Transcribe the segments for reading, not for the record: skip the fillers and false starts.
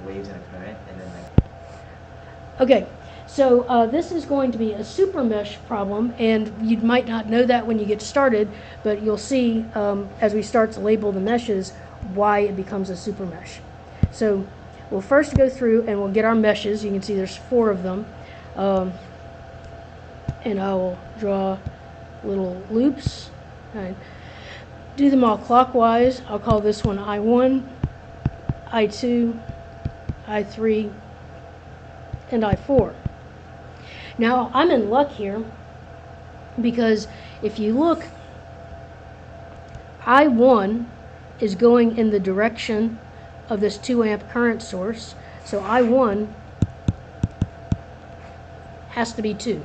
waves in a current, and then like. Okay, so this is going to be a super mesh problem, and you might not know that when you get started, but you'll see as we start to label the meshes why it becomes a super mesh. So we'll first go through and we'll get our meshes. You can see there's 4 of them, and I will draw little loops. Right. Do them all clockwise. I'll call this one I1, I2, I3, and I4. Now I'm in luck here because if you look, I1 is going in the direction of this 2 amp current source, so I1 has to be 2.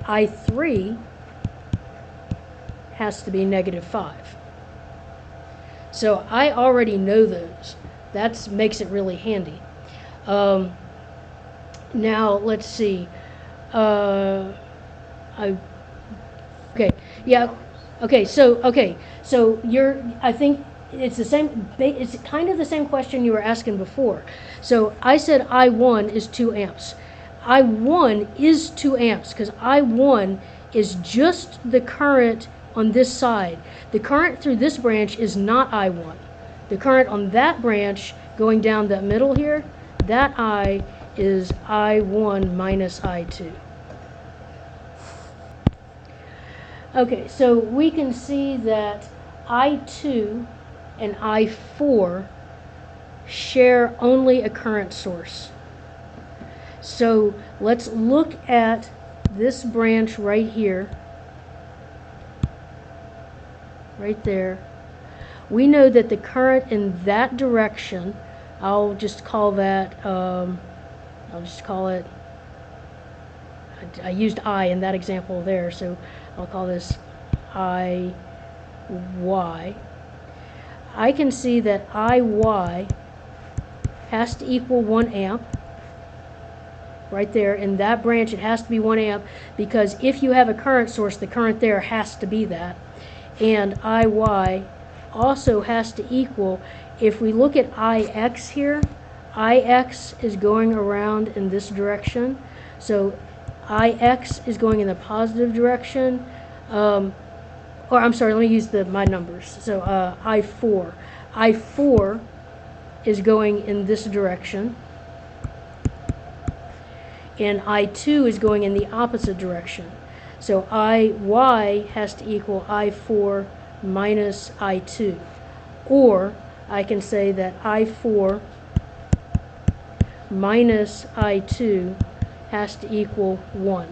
I3 has to be -5. So I already know those. That makes it really handy. Now let's see. Okay, yeah. Okay, so I think it's the same. It's kind of the same question you were asking before. So I said I1 is 2 amps. I1 is 2 amps because I1 is just the current on this side. The current through this branch is not I1. The current on that branch going down the middle here, that I is I1 minus I2. Okay, so we can see that I2 and I4 share only a current source. So let's look at this branch right here, right there. We know that the current in that direction, I'll just call that, I used I in that example there, so I'll call this IY. I can see that IY has to equal 1 amp. Right there in that branch it has to be 1 amp because if you have a current source, the current there has to be that. And IY also has to equal, if we look at IX here, IX is going around in this direction. So IX is going in the positive direction. Or I'm sorry, let me use my numbers. So I4. I4 is going in this direction. And I2 is going in the opposite direction. So IY has to equal I4 minus I2. Or I can say that I4 minus I2 has to equal 1.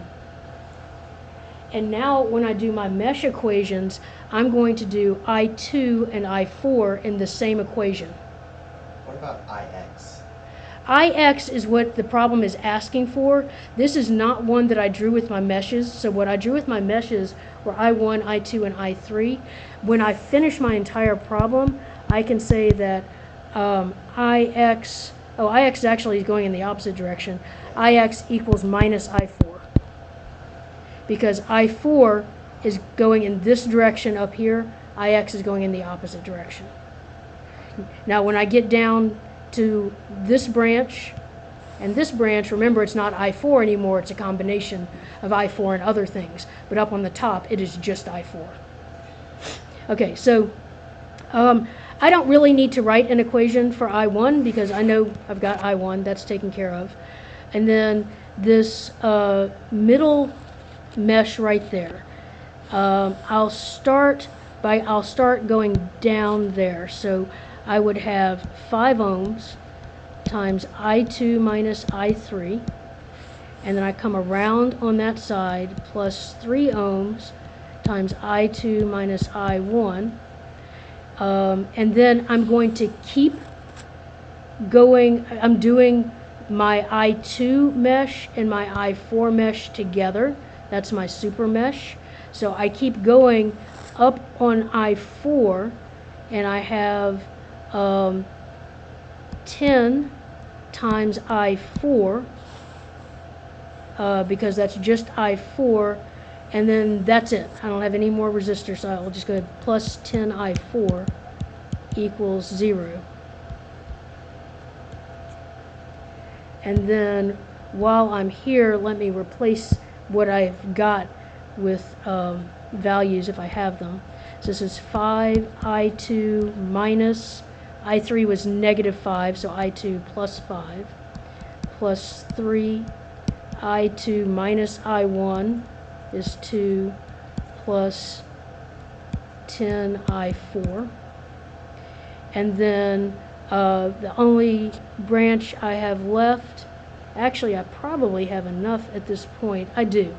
And now when I do my mesh equations, I'm going to do I2 and I4 in the same equation. What about IX? IX is what the problem is asking for. This is not one that I drew with my meshes. So what I drew with my meshes were I1, I2, and I3. When I finish my entire problem, I can say that IX actually is going in the opposite direction. IX equals minus I4. Because I4 is going in this direction up here, IX is going in the opposite direction. Now when I get down to this branch and this branch, remember it's not I4 anymore, it's a combination of I4 and other things, but up on the top it is just I4. Okay, so I don't really need to write an equation for I1 because I know I've got I1, that's taken care of. And then this middle mesh right there, I'll start going down there. So I would have 5 ohms times I2 minus I3, and then I come around on that side plus 3 ohms times I2 minus I1, and then I'm going to keep going. I'm doing my I2 mesh and my I4 mesh together. That's my super mesh. So I keep going up on I4, and I have 10 times I4 because that's just I4, and then that's it. I don't have any more resistors, so I'll just go ahead plus 10 I4 equals 0. And then while I'm here, let me replace what I've got with values if I have them. So this is 5i2 minus, I3 was negative 5, so I2 plus 5, plus 3i2 minus I1 is 2, plus 10i4. And then the only branch I have left, actually I probably have enough at this point. I do.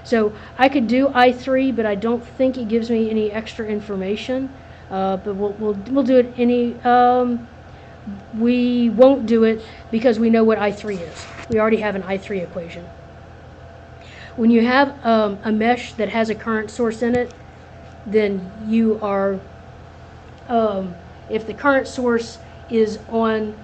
So I could do I3, but I don't think it gives me any extra information. But we'll do it any. We won't do it because we know what I3 is. We already have an I3 equation. When you have a mesh that has a current source in it, then you are, if the current source is a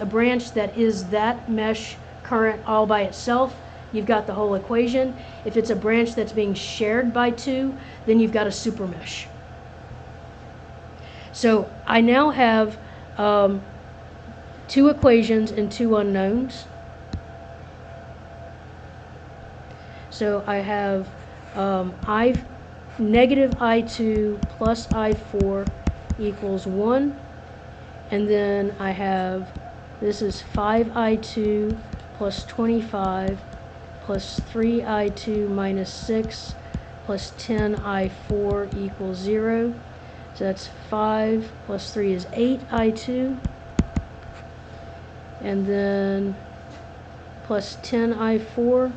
branch that is that mesh current all by itself, you've got the whole equation. If it's a branch that's being shared by two, then you've got a super mesh. So I now have two equations and two unknowns. So I have negative I2 plus I4 equals 1. And then I have, this is 5i2 plus 25 plus 3i2 minus 6 plus 10i4 equals 0. So that's 5 plus 3 is 8i2. And then plus 10i4.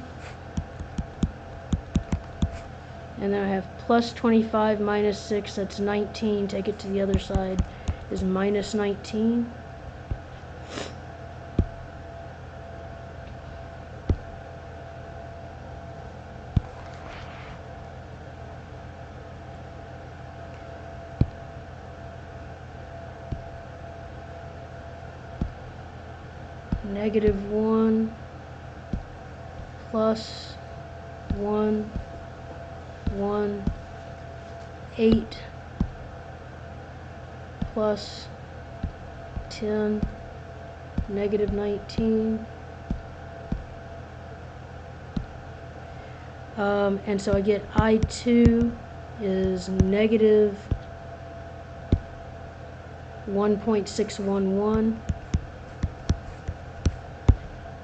And then I have plus 25 minus 6, that's 19. Take it to the other side, is minus 19. Negative 1 plus 1, 1, 8 plus 10, negative 19. And so I get I2 is negative 1.611.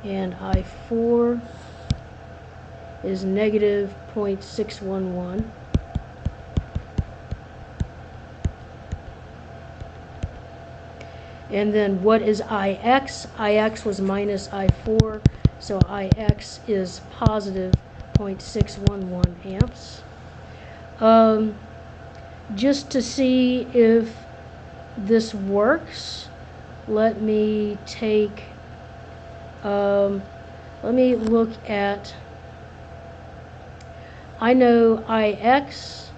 And I4 is negative 0.611. And then what is IX? IX was minus I4, so IX is positive 0.611 amps. Just to see if this works, let me take let me look at, I know IX,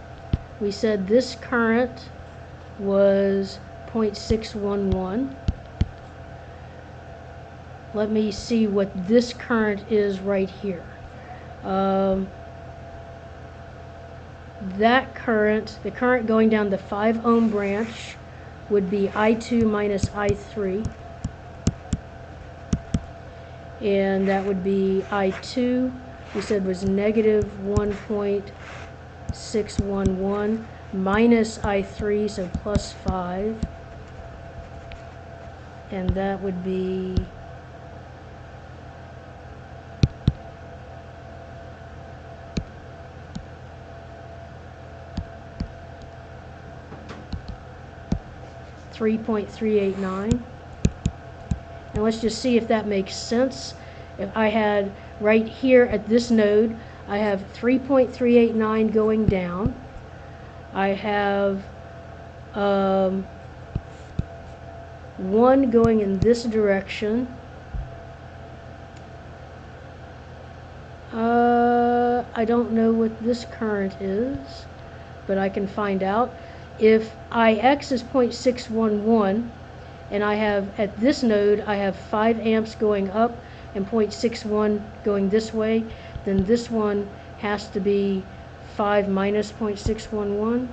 we said this current was 0.611. Let me see what this current is right here. That current, the current going down the 5 ohm branch would be I2 minus I3. And that would be I2, we said was negative 1.611 minus I3, so plus 5. And that would be $3.389. And let's just see if that makes sense. If I had right here at this node, I have 3.389 going down. I have 1 going in this direction. I don't know what this current is, but I can find out. If IX is 0.611, and I have, at this node, I have 5 amps going up and 0.61 going this way, then this one has to be 5 minus 0.611.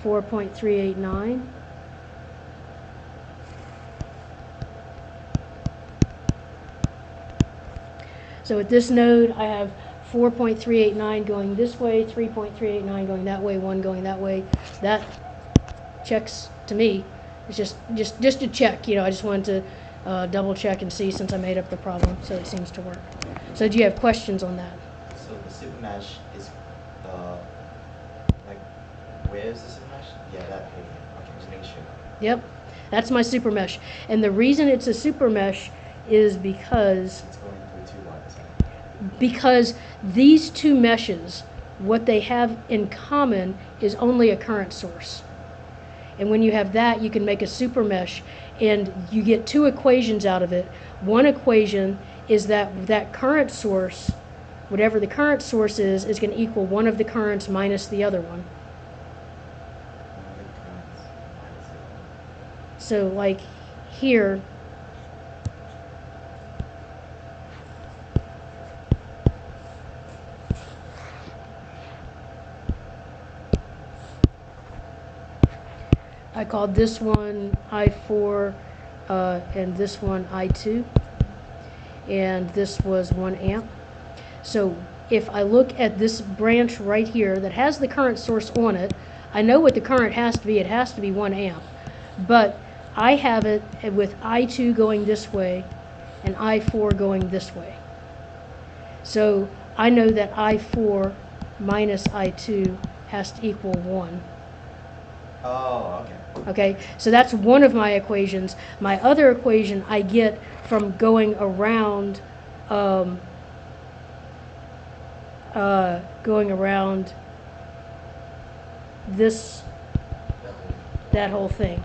4.389. So at this node, I have 4.389 going this way, 3.389 going that way, 1 going that way. That checks to me. It's just a check, I just wanted to double check and see since I made up the problem, so it seems to work. So do you have questions on that? So the super mesh is like, where is the super mesh? Yeah, that page. Okay, just making sure. Yep, that's my super mesh. And the reason it's a super mesh is because It's going through 2 wires, right? because these two meshes, what they have in common is only a current source. And when you have that, you can make a super mesh, and you get 2 equations out of it. One equation is that current source, whatever the current source is going to equal one of the currents minus the other one. So like here, I called this one I4 and this one I2, and this was 1 amp. So if I look at this branch right here that has the current source on it, I know what the current has to be. It has to be 1 amp. But I have it with I2 going this way and I4 going this way. So I know that I4 minus I2 has to equal 1. Oh, okay. Okay, so that's one of my equations. My other equation I get from going around this, that whole thing.